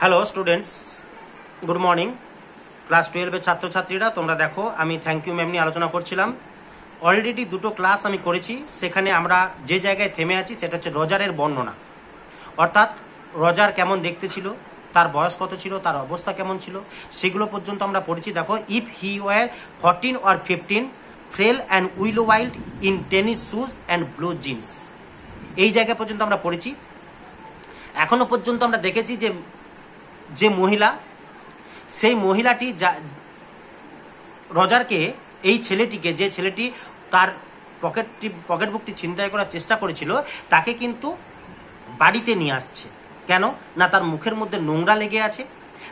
Hello students, good morning. Class 12 ছাত্রছাত্রীরা তোমরা দেখো, আমি থ্যাংক ইউ ম্যাম নিয়ে আলোচনা করছিলাম। অলরেডি দুটো ক্লাস আমি করেছি। সেখানে আমরা যে জায়গায় থেমে আছি সেটা হচ্ছে রজারের বর্ণনা, অর্থাৎ রজার কেমন দেখতে ছিল, তার বয়স কত ছিল, তার অবস্থা কেমন ছিল, সেগুলো পর্যন্ত আমরা পড়েছি। দেখো, if he war 14 or 15, frail and উইলো wild in tennis shoes and blue jeans, এই জায়গা পর্যন্ত আমরা পড়েছি। এখনো পর্যন্ত আমরা দেখেছি যে মহিলা, সেই মহিলাটি রজারকে, এই ছেলেটিকে, যে ছেলেটি তার পকেটবুকটি ছিনতাই করার চেষ্টা করেছিল, তাকে কিন্তু বাড়িতে নিয়ে আসছে। কেন না, তার মুখের মধ্যে নোংরা লেগে আছে।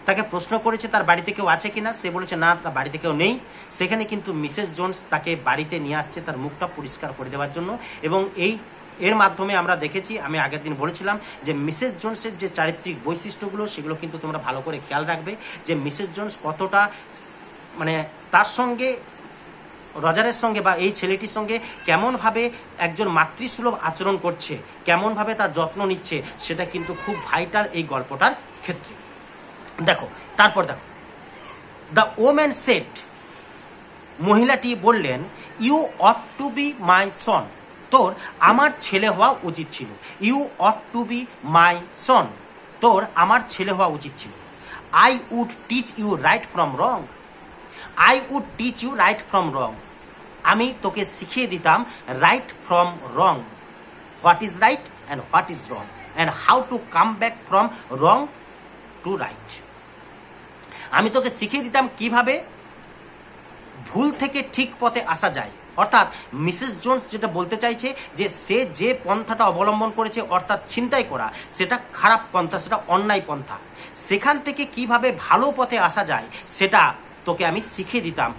তাকে প্রশ্ন করেছে তার বাড়িতে কেউ আছে কিনা, সে বলেছে না, তার বাড়িতে কেউ নেই। সেখানে কিন্তু মিসেস জোনস তাকে বাড়িতে নিয়ে আসছে তার মুখটা পরিষ্কার করে দেওয়ার জন্য। এবং এর মাধ্যমে আমরা দেখেছি, আমি আগের দিন বলেছিলাম যে মিসেস জোনসের যে চারিত্রিক বৈশিষ্ট্যগুলো, সেগুলো কিন্তু তোমরা ভালো করে খেয়াল রাখবে, যে মিসেস জোনস কতটা মানে তার সঙ্গে, রজারের সঙ্গে বা এই ছেলেটির সঙ্গে কেমনভাবে একজন মাতৃসুলভ আচরণ করছে, কেমনভাবে তার যত্ন নিচ্ছে, সেটা কিন্তু খুব ভাইটাল এই গল্পটার ক্ষেত্রে। দেখো, তারপর দেখো, দ্য ওম্যান সেড, মহিলাটি বললেন, you ought to be my son, তোর আমার ছেলে হওয়া উচিত ছিল। You ought to be my son, তোর আমার ছেলে হওয়া উচিত ছিল। I would teach you right from wrong, I would teach you right from wrong, আমি তোকে শিখিয়ে দিতাম right from wrong, what is right and what is wrong, and how to come back from wrong to right. আমি তোকে শিখিয়ে দিতাম কিভাবে ভুল থেকে ঠিক পথে আসা যায়। অর্থাৎ মিসেস জোনস যেটা বলতে চাইছে, যে সে যে পন্থাটা অবলম্বন করেছে, অর্থাৎ ছিনতাই করা, সেটা খারাপ পন্থা, সেটা অন্যায় পন্থা। সেখান থেকে কিভাবে ভালো পথে আসা যায় সেটা তোকে আমি শিখিয়ে দিতাম।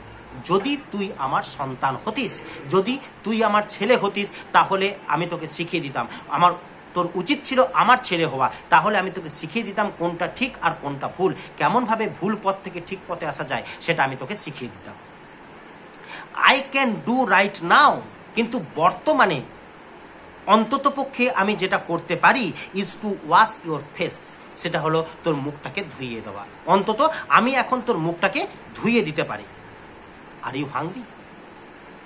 যদি তুই আমার সন্তান হতিস, যদি তুই আমার ছেলে হতিস, তাহলে আমি তোকে শিখিয়ে দিতাম। তোর উচিত ছিল আমার ছেলে হওয়া, তাহলে আমি তোকে শিখিয়ে দিতাম কোনটা ঠিক আর কোনটা ভুল, কেমনভাবে ভুল পথ থেকে ঠিক পথে আসা যায়, সেটা আমি তোকে শিখিয়ে দিতাম। I can do right now, কিন্তু বর্তমানে অন্তত পক্ষে আমি যেটা করতে পারি, is two wash your face, সেটা হলো তোর মুখটাকে ধুইয়ে দেওয়া। অন্তত আমি এখন তোর মুখটাকে ধুইয়ে দিতে পারি। আর ইউ হাংরি,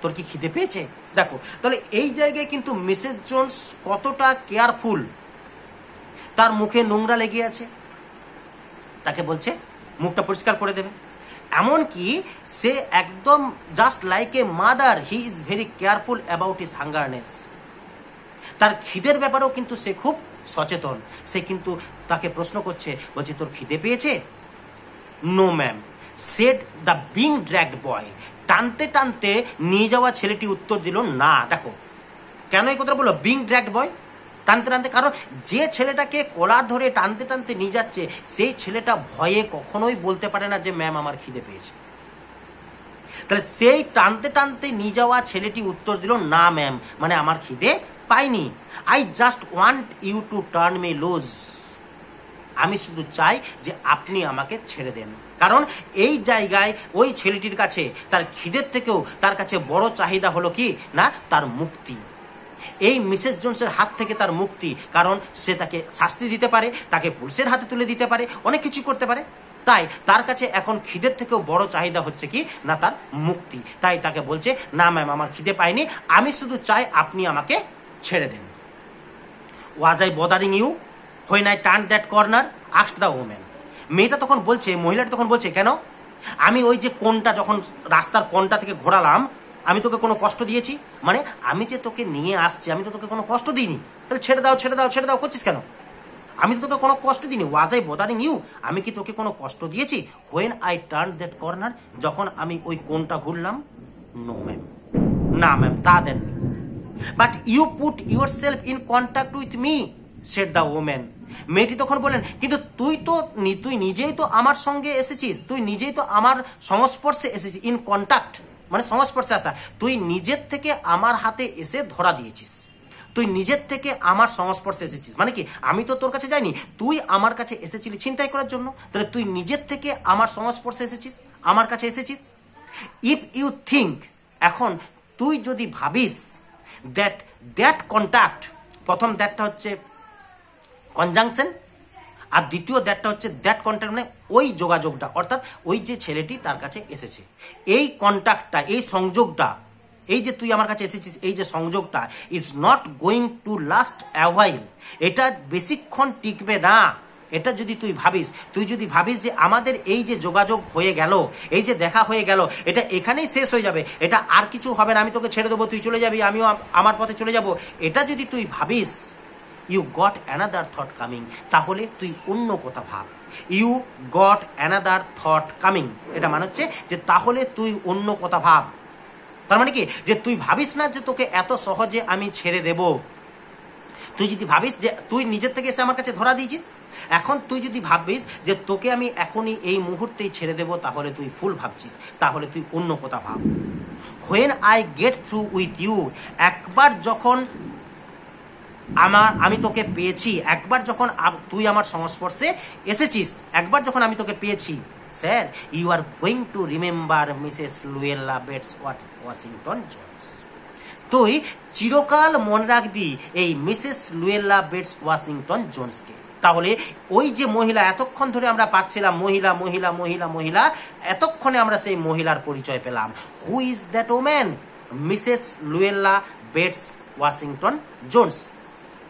তোর কি খিদে পেয়েছে? দেখো, তাহলে এই জায়গায় কিন্তু মিসেস জোনস কতটা কেয়ারফুল। তার মুখে নোংরা লেগে আছে, তাকে বলছে মুখটা পরিষ্কার করে দেবে। এমনকি সে একদম just like a mother, he is very careful about his hungerness. তার খিদের ব্যাপারেও কিন্তু সে খুব সচেতন। সে কিন্তু তাকে প্রশ্ন করছে, বলছে তোর খিদে পেয়েছে? No ma'am, said the being dragged boy, টানতে টানতে নিয়ে যাওয়া ছেলেটি উত্তর দিল না। দেখো কেন এই কথা বললো, বিং ড্র্যাগড বয়, টানতে টানতে, কারণ যে ছেলেটাকে কলার ধরে টানতে টানতে নিয়ে যাচ্ছে, সেই ছেলেটা ভয়ে কখনোই বলতে পারে না যে ম্যাম আমার খিদে পেয়েছে। তাহলে সেই টানতে টানতে নিয়ে যাওয়া ছেলেটি উত্তর দিল না ম্যাম, মানে আমার খিদে পাইনি। I just want you to turn me loose, আমি শুধু চাই যে আপনি আমাকে ছেড়ে দেন। কারণ এই জায়গায় ওই ছেলেটির কাছে তার খিদের থেকেও তার কাছে বড় চাহিদা হলো কি না, তার মুক্তি। এই মিসেস জোনসের হাত থেকে তার মুক্তি, কারণ সে তাকে শাস্তি দিতে পারে, তাকে পুলিশের হাতে তুলে দিতে পারে, অনেক কিছু করতে পারে। তাই তার কাছে এখন খিদের থেকেও বড় চাহিদা হচ্ছে কি না, তার মুক্তি। তাই তাকে বলছে না ম্যাম, আমার খিদে পাইনি, আমি শুধু চাই আপনি আমাকে ছেড়ে দেন। Was I bothering you when I turned that corner, asked the woman. মেয়েটা তখন বলছে, মহিলাটা তখন বলছে, কেন আমি ওই যে কোনটা, যখন রাস্তার কোনটা থেকে ঘোরালাম, আমি তোকে কোনো কষ্ট দিয়েছি? মানে আমি যে তোকে নিয়ে আসছি, আমি তো তোকে কোনো কষ্ট দিইনি, তাহলে ছেড়ে দাও ছেড়ে দাও ছেড়ে দাও করছিস কেন? আমি তো তোকে কোনো কষ্ট দিইনি। ওয়াজ আই বদারিং ইউ, আমি কি তোকে কোনো কষ্ট দিয়েছি? when I turned that corner, যখন আমি ওই কোনটা ঘুরলাম? নো ম্যাম, না ম্যাম, তা দেননি। But you put yourself in contact with me, said the woman. মেয়েটি তখন বলেন, কিন্তু তুই নিজেই তো আমার সঙ্গে এসেছিস, তুই নিজেই তো আমার সংস্পর্শে এসেছিস। ইন কন্ট্যাক্ট মানে সংস্পর্শে আসা, তুই নিজের থেকে আমার হাতে এসে ধরা দিয়েছিস, তুই নিজের থেকে আমার সংস্পর্শে এসেছিস। মানে কি, আমি তো তোর কাছে যাইনি, তুই আমার কাছে এসেছিলি ছিনতাই করার জন্য, তাহলে তুই নিজের থেকে আমার সংস্পর্শে এসেছিস, আমার কাছে এসেছিস। ইফ ইউ থিঙ্ক, এখন তুই যদি ভাবিস, দ্যাট কন্ট্যাক্ট, প্রথম দ্যাটটা হচ্ছে কনজাংশন, আর দ্বিতীয় দ্যাটটা হচ্ছে দ্যাট কন্ট্যাক্ট মানে ওই যোগাযোগটা, অর্থাৎ ওই যে ছেলেটি তার কাছে এসেছে, এই কন্ট্যাক্টটা, এই সংযোগটা, এই যে তুই আমার কাছে এসেছিস, এই যে সংযোগটা is not going to last avail, এটা বেশিক্ষণ টিকবে না। এটা যদি তুই যদি ভাবিস যে আমাদের এই যে যোগাযোগ হয়ে গেল, এই যে দেখা হয়ে গেল, এটা এখানেই শেষ হয়ে যাবে, এটা আর কিছু হবে না, আমি তোকে ছেড়ে দেবো, তুই চলে যাবি, আমিও আমার পথে চলে যাব, এটা যদি তুই ভাবিস, you got another thought coming, তাহলে তুই অন্য কথা ভাব। You got another thought coming, এটা মানে হচ্ছে যে তাহলে তুই অন্য কথা ভাব। তার মানে কি, যে তুই ভাবিস না যে তোকে এত সহজে আমি ছেড়ে দেব। তুই যদি ভাবিস যে তুই নিজের থেকে এসে আমার কাছে ধরা দিয়েছিস, এখন তুই যদি ভাবিস যে তোকে আমি এখনই এই মুহূর্তেই ছেড়ে দেব, তাহলে তুই ভুল ভাবছিস, তাহলে তুই অন্য কথা ভাব। When I get through with you, একবার যখন আমি তোকে পেয়েছি, একবার যখন তুই আমার সংস্পর্শে এসেছিস, একবার যখন আমি তোকে পেয়েছি, sir you are going to remember Mrs Luella Bates Washington Jones, তুই চিরকাল মনে রাখবি এই মিসেস লুয়েলা বেটস ওয়াশিংটন জোন্সকে। তাহলে ওই যে মহিলা এতক্ষণ ধরে আমরা পাচ্ছিলাম, মহিলা মহিলা মহিলা মহিলা, এতক্ষণে আমরা সেই মহিলার পরিচয় পেলাম। Who is that woman? Mrs Luella Bates Washington Jones,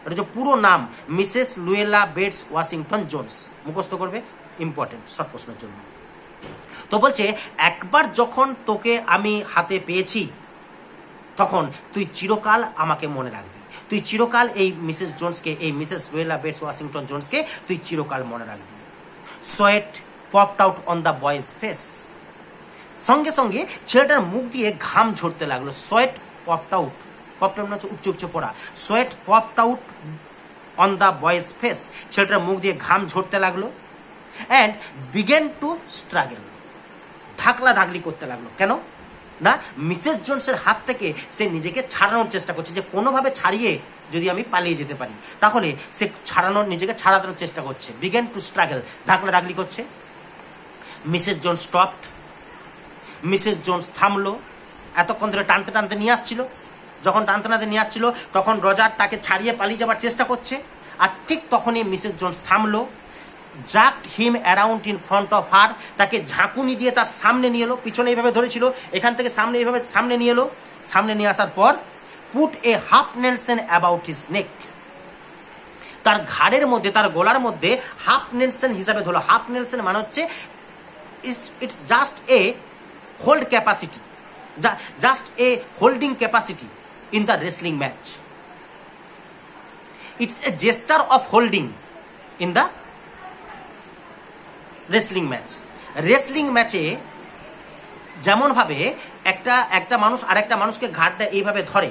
এটা হচ্ছে পুরো নাম, Mrs Luella Bates Washington Jones. মুখস্থ করবে, ইম্পর্টেন্ট শর্ট প্রশ্নের জন্য। তো বলছে একবার যখন তোকে আমি হাতে পেয়েছি, তখন তুই চিরকাল আমাকে মনে রাখবি, তুই চিরকাল এই মিসেস জোন্সকে, এই মিসেস লুয়েলা বেটস ওয়াশিংটন জোন্সকে তুই চিরকাল মনে রাখবি। Sweat popped out on the boys face, সঙ্গে সঙ্গে ছেলেটার মুখ দিয়ে ঘাম ঝরতে লাগলো। Sweat popped out, popped out হচ্ছে উপচে উপচে পড়া, sweat popped out on the boys face, ছেলেটার মুখ দিয়ে ঘাম ঝরতে লাগলো। অ্যান্ড বিগেন টু স্ট্রাগল, ধাকলা ধাকলি করতে লাগলো। কেন না, মিসেস জোন্সের হাত থেকে সে নিজেকে ছাড়ানোর চেষ্টা করছে, যে কোনোভাবে ছাড়িয়ে যদি আমি পালিয়ে যেতে পারি, তাহলে সে নিজেকে ছাড়ানোর চেষ্টা করছে। বিগেন টু স্ট্রাগল, ধাকলা ধাকলি করছে। Mrs Jones stopped, Mrs Jones থামলো। এতক্ষণ ধরে টানতে টানতে নিয়ে আসছিল, যখন টানতে টানতে নিয়ে আসছিল তখন রজার তাকে ছাড়িয়ে পালিয়ে যাবার চেষ্টা করছে, আর ঠিক তখনই মিসেস জোন্স থামলো। Jerked him around in front of her, তাকে ঝাঁকুনি দিয়ে তার সামনে নিয়ে এলো, পিছনে এইভাবে ধরেছিল, এখান থেকে সামনে এইভাবে সামনে নিয়ে এলো। সামনে নিয়ে আসার পর put a half nelson about his neck, তার ঘাড়ের মধ্যে, তার গলার মধ্যে হাফ নেলসন হিসাবে ধরলো। হাফ নেলসন মানে হচ্ছে it's just a hold capacity, just a holding capacity in the wrestling match. It's a gesture of holding in the wrestling match. Wrestling ম্যাচে যেমন ভাবে একটা মানুষ আরেকটা মানুষকে ঘাড়টা এইভাবে ধরে,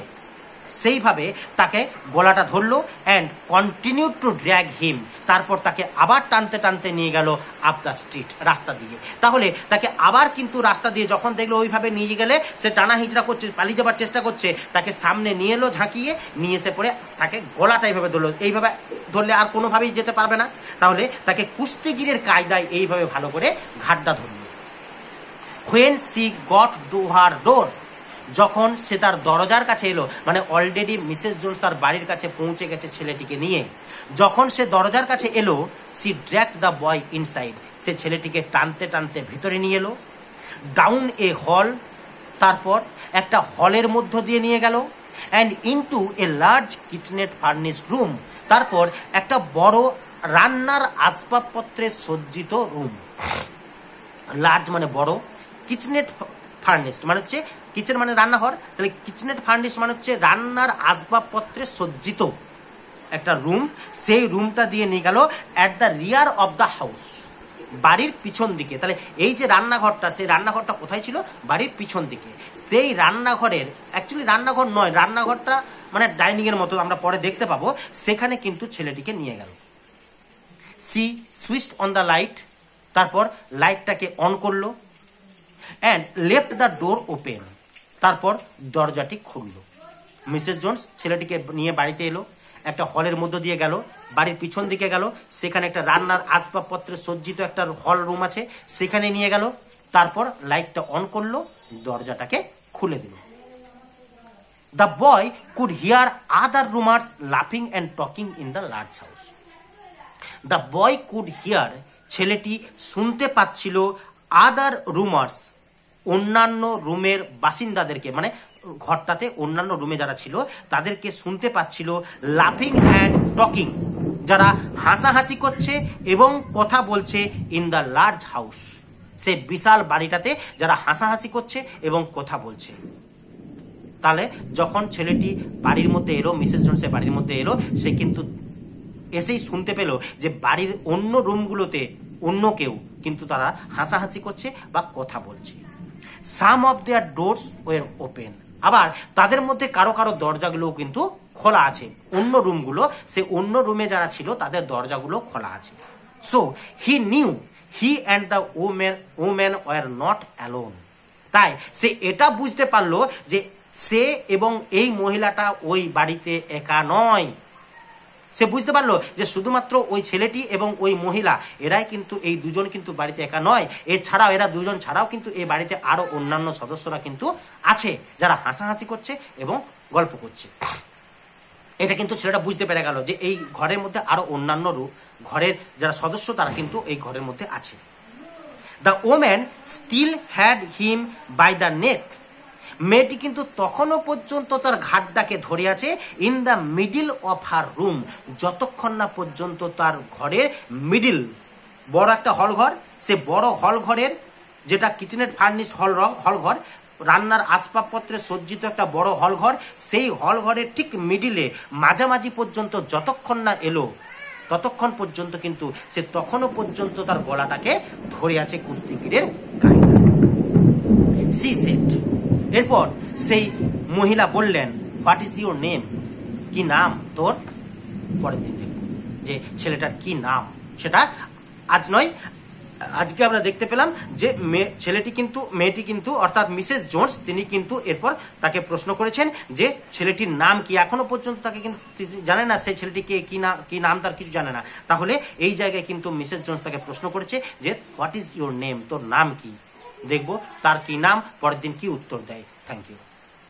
সেইভাবে তাকে গলাটা ধরলো অ্যান্ড কন্টিনিউ টু ড্র্যাগ হিম, তারপর তাকে আবার টানতে টানতে নিয়ে গেল আপ দ্য স্ট্রিট, রাস্তা দিয়ে। তাহলে তাকে আবার কিন্তু রাস্তা দিয়ে যখন দেখলো ওইভাবে নিয়ে গেলে সে টানা হিজড়া করছে, পালিয়ে যাবার চেষ্টা করছে, তাকে সামনে নিয়ে এলো ঝাঁকিয়ে, নিয়ে এসে পরে তাকে গলাটা এইভাবে ধরলো। এইভাবে ধরলে আর কোনোভাবেই যেতে পারবে না, তাহলে তাকে কুস্তিগিরের কায়দায় এইভাবে ভালো করে ঘাটটা ধরলো। When she got to her door, যখন সে তার দরজার কাছে এলো, মানে অলরেডি মিসেস জোন্স তার বাড়ির কাছে পৌঁছে গেছে ছেলেটিকে নিয়ে, যখন সে দরজার কাছে এলো, she dragged the boy inside, সে ছেলেটিকে টানতে টানতে ভিতরে নিয়ে এলো। ডাউন এ হল, তারপর একটা হলের মধ্য দিয়ে নিয়ে গেল। And into a large kitchenette furnished room, তারপর একটা বড় রান্নার আসবাবপত্রে সজ্জিত রুম। লার্জ মানে বড়, কিচেনেট ফার্নিশড মানে হচ্ছে কিচেন মানে রান্নাঘর, তাহলে কিচেনেট ফার্নিশড মানে হচ্ছে রান্নার আসবাবপত্রে সজ্জিত একটা রুম। সেই রুমটা দিয়ে নিয়ে গেল at the rear of the house, বাড়ির পিছন দিকে। তাহলে এই যে রান্নাঘরটা, সেই রান্নাঘরটা কোথায় ছিল? বাড়ির পিছন দিকে। সেই রান্নাঘরের, অ্যাকচুয়ালি রান্নাঘর নয়, রান্নাঘরটা মানে ডাইনিং এর মতো, আমরা পরে দেখতে পাবো, সেখানে কিন্তু ছেলেটিকে নিয়ে গেল। She switched on the light, তারপর লাইটটাকে অন করলো। And left the door open, তারপর দরজাটি খুলল। মিসেস জোন্স ছেলেটিকে নিয়ে বাড়িতে এলো, একটা হলের মধ্য দিয়ে গেল, বাড়ির পিছন দিকে গেল, সেখানে একটা রান্নার আসবাবপত্রে সজ্জিত একটা হল রুম আছে, সেখানে নিয়ে গেল, তারপর লাইটটা অন করলো, দরজাটাকে খুলে দিল। The boy could hear other roomers লাফিং and talking in the large house, the boy could hear, ছেলেটি শুনতে পাচ্ছিল আদার রুমার্স, অন্যান্য রুমের বাসিন্দাদেরকে, মানে ঘরটাতে অন্যান্য রুমে যারা ছিল তাদেরকে শুনতে পাচ্ছিল, লাফিং অ্যান্ড টকিং, যারা হাসাহাসি করছে এবং কথা বলছে, ইন দ্য লার্জ হাউস, সে বিশাল বাড়িটাতে যারা হাসাহাসি করছে এবং কথা বলছে। তাহলে যখন ছেলেটি বাড়ির মধ্যে এলো, মিসেস জোনসের বাড়ির মধ্যে এলো, সে কিন্তু এসেই শুনতে পেল যে বাড়ির অন্য রুমগুলোতে অন্য কেউ কিন্তু তারা হাসাহাসি করছে বা কথা বলছে। Some of their doors were open, আবার তাদের মধ্যে কারো কারো দরজাগুলোও কিন্তু খোলা আছে, অন্য রুমগুলো, সে অন্য রুমে যারা ছিল তাদের দরজাগুলো খোলা আছে। So he knew he and the woman were not alone, তাই সে এটা বুঝতে পারলো যে সে এবং এই মহিলাটা ওই বাড়িতে একা নয়। সে বুঝতে পারলো যে শুধুমাত্র ওই ছেলেটি এবং ওই মহিলা এরাই কিন্তু, এই দুজন কিন্তু বাড়িতে একা নয়, এছাড়াও এরা দুজন ছাড়াও কিন্তু এই বাড়িতে আরো অন্যান্য সদস্যরা কিন্তু আছে যারা হাসাহাসি করছে এবং গল্প করছে। এটা কিন্তু ছেলেটা বুঝতে পেরে গেল যে এই ঘরের মধ্যে আরো অন্যান্য ঘরের যারা সদস্য তারা কিন্তু এই ঘরের মধ্যে আছে। The woman still had him by the neck, মেয়েটি কিন্তু তখনও পর্যন্ত তার ঘাটটাকে ধরে আছে, in the middle of her room, যতক্ষণ না পর্যন্ত তার ঘরের মিডিল, বড় একটা হল ঘর, সে বড় হল ঘরের, যেটা কিচেনের ফার্নিশড হল ঘর, রান্নার আসবাবপত্রে সজ্জিত একটা বড় হল ঘর, সেই হল ঘরের ঠিক মিডিলে মাঝামাঝি পর্যন্ত যতক্ষণ না এলো ততক্ষণ পর্যন্ত কিন্তু সে তখনও পর্যন্ত তার গলাটাকে ধরে আছে কুস্তিগিরের গায়ে। সি সেড, এরপর সেই মহিলা বললেন, হোয়াট ইজ ইউর নেম, কি নাম তোর? পরের দিন দেখব যে ছেলেটার কি নাম, সেটা আজ নয়, আজকে আমরা দেখতে পেলাম যে মেয়েটি কিন্তু অর্থাৎ মিসেস জোন্স, তিনি কিন্তু এরপর তাকে প্রশ্ন করেছেন যে ছেলেটির নাম কি। এখনো পর্যন্ত তাকে কিন্তু জানে না সেই ছেলেটিকে কি নাম তার কিছু জানে না। তাহলে এই জায়গায় কিন্তু মিসেস জোন্স তাকে প্রশ্ন করেছে যে হোয়াট ইজ ইউর নেম, তোর নাম কি। দেখবো তার কি নাম, পরের দিন কি উত্তর দেয়। Thank you.